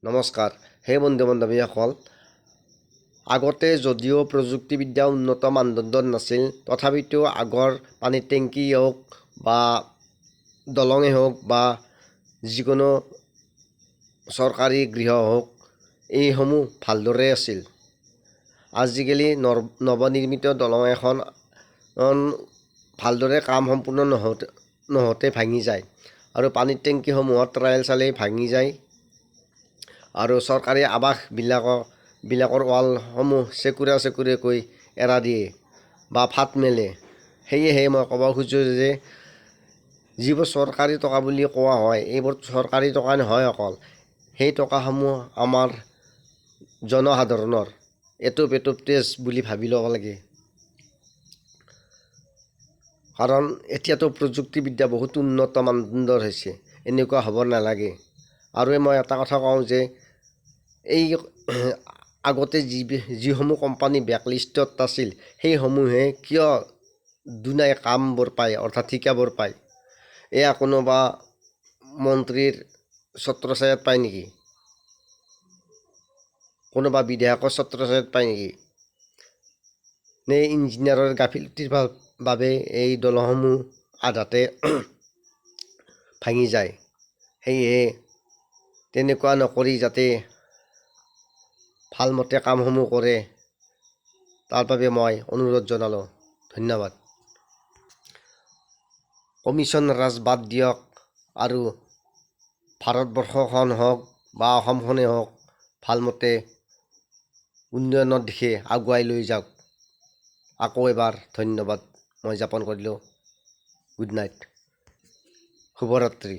নমস্কাৰ। হে বন্ধু বান্ধৱীসকল, আগতে যদিও প্ৰযুক্তিবিদ্যা উন্নত মানদণ্ডৰ নাছিল, তথাপিতো আগৰ পানীৰ টেংকি হওক বা দলঙেই হওক বা যিকোনো চৰকাৰী গৃহ হওক, এইসমূহ ভালদৰে আছিল। আজিকালি নৱনিৰ্মিত দলং এখন ভালদৰে কাম সম্পূৰ্ণ নহওঁতে ভাঙি যায় আৰু পানীৰ টেংকিসমূহত ট্ৰায়েল চালেই ভাঙি যায় আৰু চৰকাৰী আৱাসবিলাকৰ ৱালসমূহ চেকুৰাকৈ এৰা দিয়ে বা ফাট মেলে। সেয়েহে মই ক'ব খোজোঁ যে যিবোৰ চৰকাৰী টকা বুলি কোৱা হয়, এইবোৰ চৰকাৰী টকা নহয় অকল। সেই টকাসমূহ আমাৰ জনসাধাৰণৰ এটুপ এটুপ তেজ বুলি ভাবি ল'ব লাগে। কাৰণ এতিয়াতো প্ৰযুক্তিবিদ্যা বহুত উন্নত মানদণ্ডৰ হৈছে, এনেকুৱা হ'ব নালাগে। আৰু মই এটা কথা কওঁ যে এই আগতে যিসমূহ কোম্পানী ব্লেকলিষ্টত আছিল, সেইসমূহে কিয় দুনাই কামবোৰ পায়, অৰ্থাৎ ঠিকাবোৰ পায়? এয়া কোনোবা মন্ত্ৰীৰ ছত্ৰছায়াত পায় নেকি? কোনোবা বিধায়কৰ ছত্ৰছায়াত পায় নেকি? নে ইঞ্জিনিয়াৰৰ গাফিলতিৰ বাবে এই দলংসমূহ আধাতে ভাঙি যায়? সেয়েহে তেনেকুৱা নকৰি যাতে ভালমতে কামসমূহ কৰে, তাৰ বাবে মই অনুৰোধ জনালোঁ। ধন্যবাদ। কমিশ্যন ৰাজ বাদ দিয়ক আৰু ভাৰতবৰ্ষখন হওক বা অসমখনেই হওক ভালমতে উন্নয়নৰ দিশে আগুৱাই লৈ যাওক। আকৌ এবাৰ ধন্যবাদ মই জ্ঞাপন কৰিলোঁ। গুড নাইট, শুভৰাত্ৰি।